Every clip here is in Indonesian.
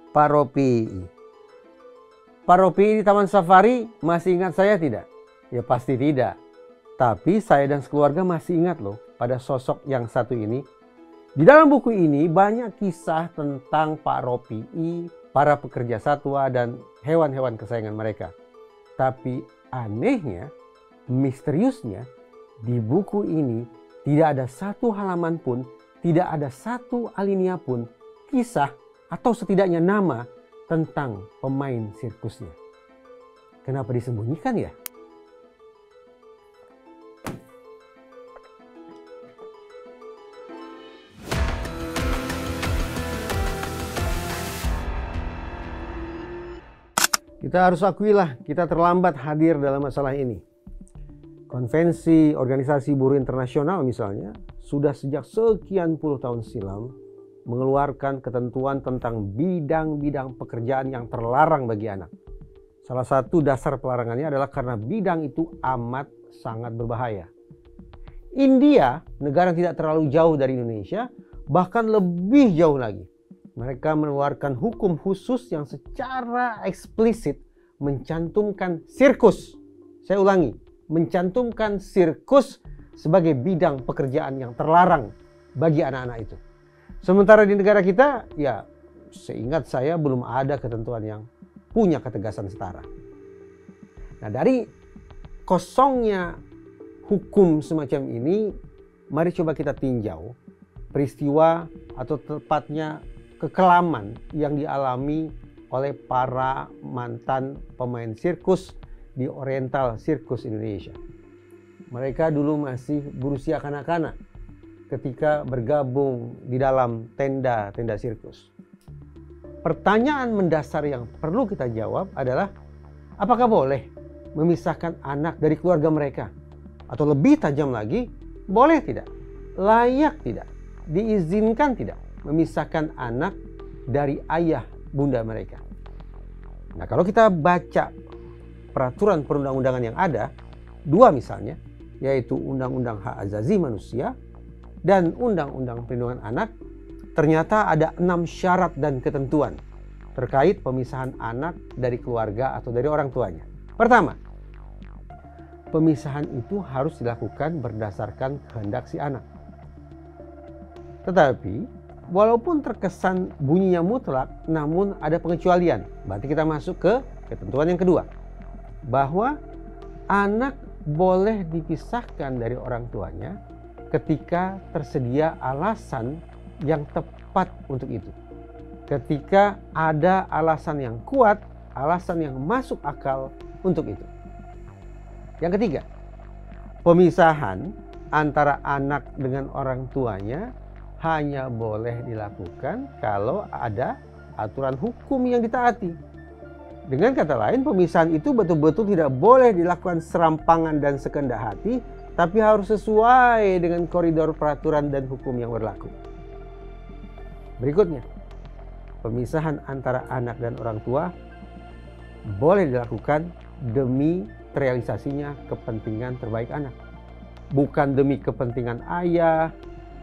Paropi. Paropi di Taman Safari, masih ingat saya tidak? Ya pasti tidak. Tapi saya dan sekeluarga masih ingat loh pada sosok yang satu ini. Di dalam buku ini banyak kisah tentang Pak Ropi, para pekerja satwa dan hewan-hewan kesayangan mereka. Tapi anehnya, misteriusnya, di buku ini tidak ada satu halaman pun, tidak ada satu alinea pun kisah atau setidaknya nama tentang pemain sirkusnya. Kenapa disembunyikan ya? Kita harus akuilah, kita terlambat hadir dalam masalah ini. Konvensi Organisasi Buruh Internasional misalnya, sudah sejak sekian puluh tahun silam mengeluarkan ketentuan tentang bidang-bidang pekerjaan yang terlarang bagi anak. Salah satu dasar pelarangannya adalah karena bidang itu amat sangat berbahaya. India, negara yang tidak terlalu jauh dari Indonesia, bahkan lebih jauh lagi. Mereka mengeluarkan hukum khusus yang secara eksplisit mencantumkan sirkus. Saya ulangi, mencantumkan sirkus sebagai bidang pekerjaan yang terlarang bagi anak-anak itu. Sementara di negara kita, ya seingat saya belum ada ketentuan yang punya ketegasan setara. Nah, dari kosongnya hukum semacam ini, mari coba kita tinjau peristiwa atau tepatnya kekelaman yang dialami oleh para mantan pemain sirkus di Oriental Circus Indonesia. Mereka dulu masih berusia kanak-kanak ketika bergabung di dalam tenda-tenda sirkus. Pertanyaan mendasar yang perlu kita jawab adalah, apakah boleh memisahkan anak dari keluarga mereka? Atau lebih tajam lagi, boleh tidak? Layak tidak? Diizinkan tidak memisahkan anak dari ayah bunda mereka? Nah, kalau kita baca peraturan perundang-undangan yang ada, dua misalnya, yaitu Undang-Undang Hak Asasi Manusia dan Undang-Undang Perlindungan Anak, ternyata ada 6 syarat dan ketentuan terkait pemisahan anak dari keluarga atau dari orang tuanya. Pertama, pemisahan itu harus dilakukan berdasarkan kehendak si anak. Tetapi, walaupun terkesan bunyinya mutlak, namun ada pengecualian. Berarti kita masuk ke ketentuan yang kedua, bahwa anak boleh dipisahkan dari orang tuanya ketika tersedia alasan yang tepat untuk itu. Ketika ada alasan yang kuat, alasan yang masuk akal untuk itu. Yang ketiga, pemisahan antara anak dengan orang tuanya hanya boleh dilakukan kalau ada aturan hukum yang ditaati. Dengan kata lain, pemisahan itu betul-betul tidak boleh dilakukan serampangan dan sekehendak hati, tapi harus sesuai dengan koridor peraturan dan hukum yang berlaku. Berikutnya, pemisahan antara anak dan orang tua boleh dilakukan demi terrealisasinya kepentingan terbaik anak. Bukan demi kepentingan ayah,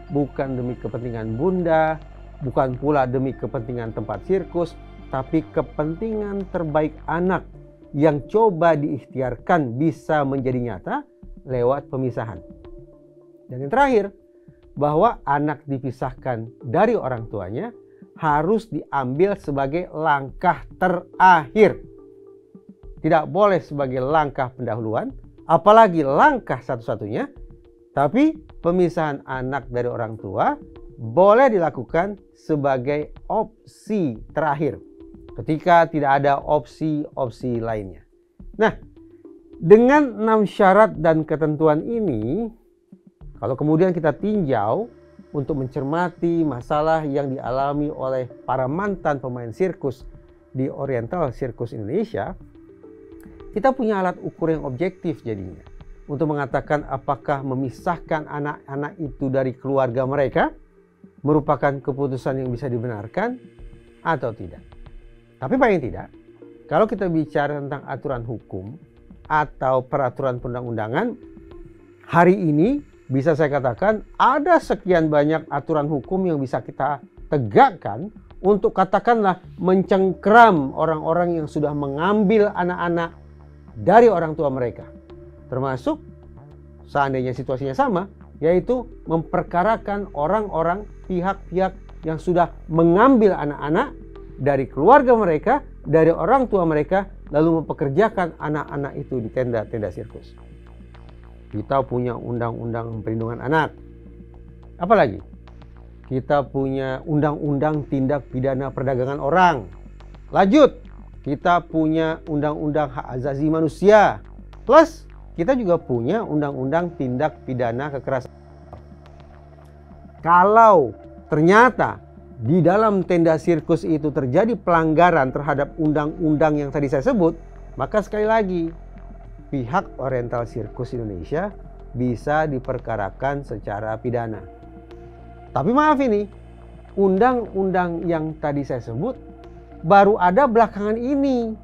bukan demi kepentingan bunda, bukan pula demi kepentingan tempat sirkus, tapi kepentingan terbaik anak yang coba diikhtiarkan bisa menjadi nyata lewat pemisahan. Dan yang terakhir, bahwa anak dipisahkan dari orang tuanya harus diambil sebagai langkah terakhir. Tidak boleh sebagai langkah pendahuluan, apalagi langkah satu-satunya. Tapi pemisahan anak dari orang tua boleh dilakukan sebagai opsi terakhir ketika tidak ada opsi-opsi lainnya. Nah, dengan 6 syarat dan ketentuan ini, kalau kemudian kita tinjau untuk mencermati masalah yang dialami oleh para mantan pemain sirkus di Oriental Circus Indonesia, kita punya alat ukur yang objektif jadinya untuk mengatakan apakah memisahkan anak-anak itu dari keluarga mereka merupakan keputusan yang bisa dibenarkan atau tidak. Tapi paling tidak, kalau kita bicara tentang aturan hukum atau peraturan perundang-undangan, hari ini bisa saya katakan ada sekian banyak aturan hukum yang bisa kita tegakkan untuk katakanlah mencengkeram orang-orang yang sudah mengambil anak-anak dari orang tua mereka. Termasuk seandainya situasinya sama, yaitu memperkarakan orang-orang pihak-pihak yang sudah mengambil anak-anak dari keluarga mereka, dari orang tua mereka, lalu mempekerjakan anak-anak itu di tenda-tenda sirkus. Kita punya undang-undang perlindungan anak. Apalagi? Kita punya undang-undang tindak pidana perdagangan orang. Lanjut, kita punya undang-undang hak asasi manusia. Plus, kita juga punya undang-undang tindak pidana kekerasan. Kalau ternyata di dalam tenda sirkus itu terjadi pelanggaran terhadap undang-undang yang tadi saya sebut, maka sekali lagi pihak Oriental Sirkus Indonesia bisa diperkarakan secara pidana. Tapi maaf ini, undang-undang yang tadi saya sebut baru ada belakangan ini.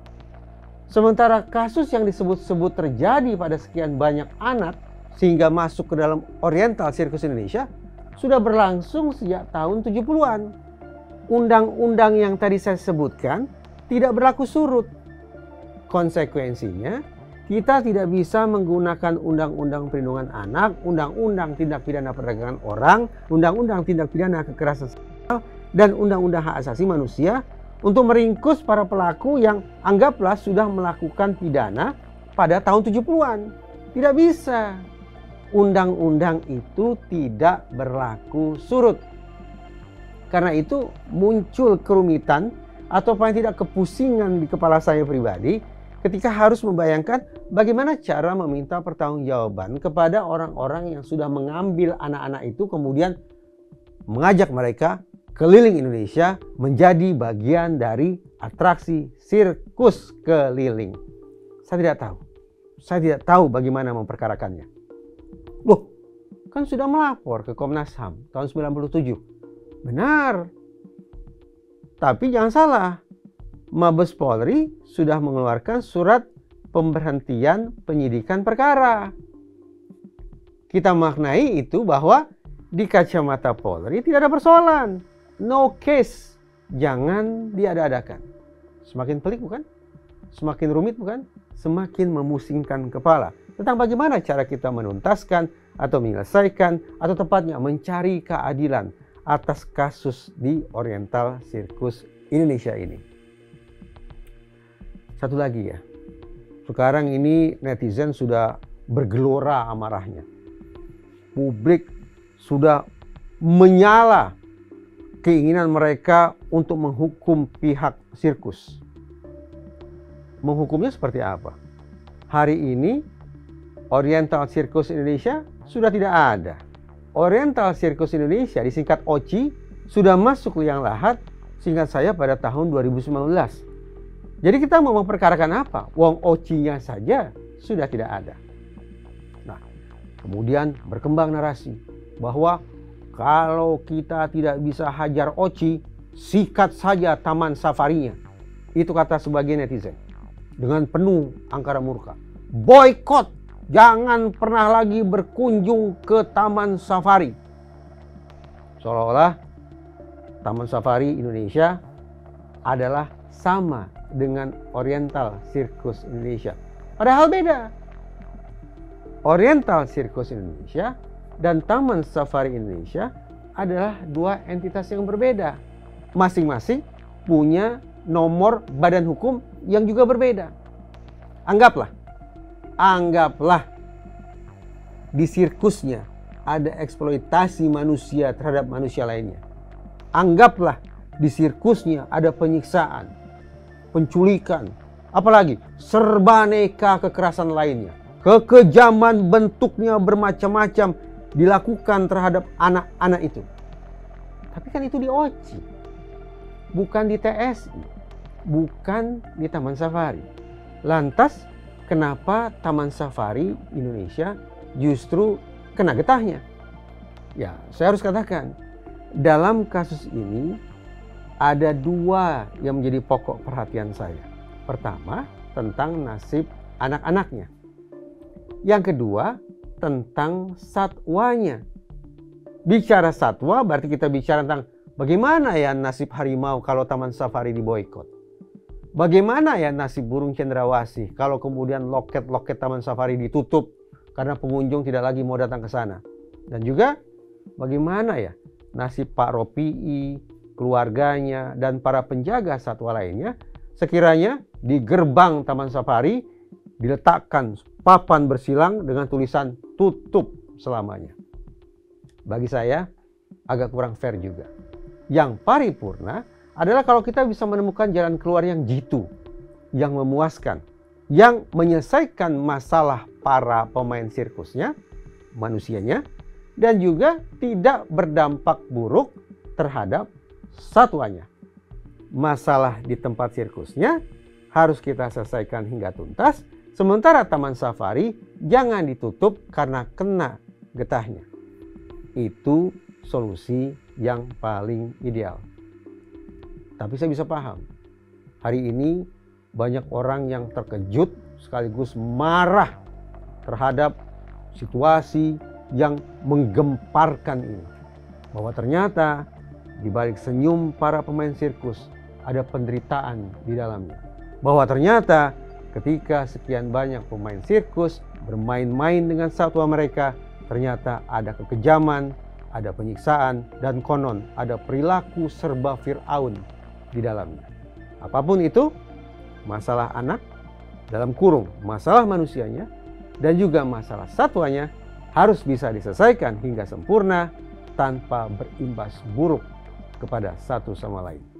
Sementara kasus yang disebut-sebut terjadi pada sekian banyak anak sehingga masuk ke dalam Oriental Sirkus Indonesia sudah berlangsung sejak tahun 70-an. Undang-undang yang tadi saya sebutkan tidak berlaku surut. Konsekuensinya, kita tidak bisa menggunakan undang-undang perlindungan anak, undang-undang tindak pidana perdagangan orang, undang-undang tindak pidana kekerasan seksual, dan undang-undang hak asasi manusia untuk meringkus para pelaku yang anggaplah sudah melakukan pidana pada tahun 70-an. Tidak bisa. Undang-undang itu tidak berlaku surut. Karena itu muncul kerumitan atau paling tidak kepusingan di kepala saya pribadi ketika harus membayangkan bagaimana cara meminta pertanggungjawaban kepada orang-orang yang sudah mengambil anak-anak itu kemudian mengajak mereka keliling Indonesia menjadi bagian dari atraksi sirkus keliling. Saya tidak tahu. Saya tidak tahu bagaimana memperkarakannya. Loh, kan sudah melapor ke Komnas HAM tahun 97. Benar. Tapi jangan salah. Mabes Polri sudah mengeluarkan surat pemberhentian penyidikan perkara. Kita maknai itu bahwa di kacamata Polri tidak ada persoalan. No case. Jangan diada-adakan. Semakin pelik bukan? Semakin rumit bukan? Semakin memusingkan kepala. Tentang bagaimana cara kita menuntaskan atau menyelesaikan atau tepatnya mencari keadilan atas kasus di Oriental Sirkus Indonesia ini. Satu lagi ya, sekarang ini netizen sudah bergelora amarahnya. Publik sudah menyala keinginan mereka untuk menghukum pihak sirkus. Menghukumnya seperti apa? Hari ini Oriental Sirkus Indonesia sudah tidak ada. Oriental Sirkus Indonesia disingkat OCI sudah masuk liang lahat singkat saya pada tahun 2019. Jadi kita mau memperkarakan apa? Wong OCI-nya saja sudah tidak ada. Nah, kemudian berkembang narasi bahwa kalau kita tidak bisa hajar OCI, sikat saja taman safarinya. Itu kata sebagian netizen dengan penuh angkara murka. Boykot! Jangan pernah lagi berkunjung ke Taman Safari. Seolah-olah Taman Safari Indonesia adalah sama dengan Oriental Sirkus Indonesia. Padahal beda. Oriental Sirkus Indonesia dan Taman Safari Indonesia adalah dua entitas yang berbeda. Masing-masing punya nomor badan hukum yang juga berbeda. Anggaplah di sirkusnya ada eksploitasi manusia terhadap manusia lainnya. Anggaplah di sirkusnya ada penyiksaan, penculikan, apalagi serbaneka kekerasan lainnya. Kekejaman bentuknya bermacam-macam dilakukan terhadap anak-anak itu. Tapi kan itu di OCI, bukan di TSI, bukan di Taman Safari. Lantas kenapa Taman Safari Indonesia justru kena getahnya? Ya, saya harus katakan, dalam kasus ini ada dua yang menjadi pokok perhatian saya. Pertama, tentang nasib anak-anaknya. Yang kedua, tentang satwanya. Bicara satwa berarti kita bicara tentang Bagaimana ya nasib harimau kalau taman safari diboikot? Bagaimana ya nasib burung cendrawasih kalau kemudian loket-loket taman safari ditutup karena pengunjung tidak lagi mau datang ke sana? Dan juga bagaimana ya nasib Pak Ropi'i, keluarganya, dan para penjaga satwa lainnya sekiranya di gerbang taman safari diletakkan papan bersilang dengan tulisan tutup selamanya? Bagi saya agak kurang fair juga. Yang paripurna adalah kalau kita bisa menemukan jalan keluar yang jitu, yang memuaskan, yang menyelesaikan masalah para pemain sirkusnya, manusianya, dan juga tidak berdampak buruk terhadap satwanya. Masalah di tempat sirkusnya harus kita selesaikan hingga tuntas, sementara taman safari jangan ditutup karena kena getahnya. Itu solusi yang paling ideal. Tapi saya bisa paham, hari ini banyak orang yang terkejut sekaligus marah terhadap situasi yang menggemparkan ini. Bahwa ternyata di balik senyum para pemain sirkus ada penderitaan di dalamnya. Bahwa ternyata ketika sekian banyak pemain sirkus bermain-main dengan satwa mereka, ternyata ada kekejaman, ada penyiksaan, dan konon ada perilaku serba Fir'aun di dalamnya. Apapun itu, masalah anak, dalam kurung masalah manusianya, dan juga masalah satwanya harus bisa diselesaikan hingga sempurna tanpa berimbas buruk kepada satu sama lain.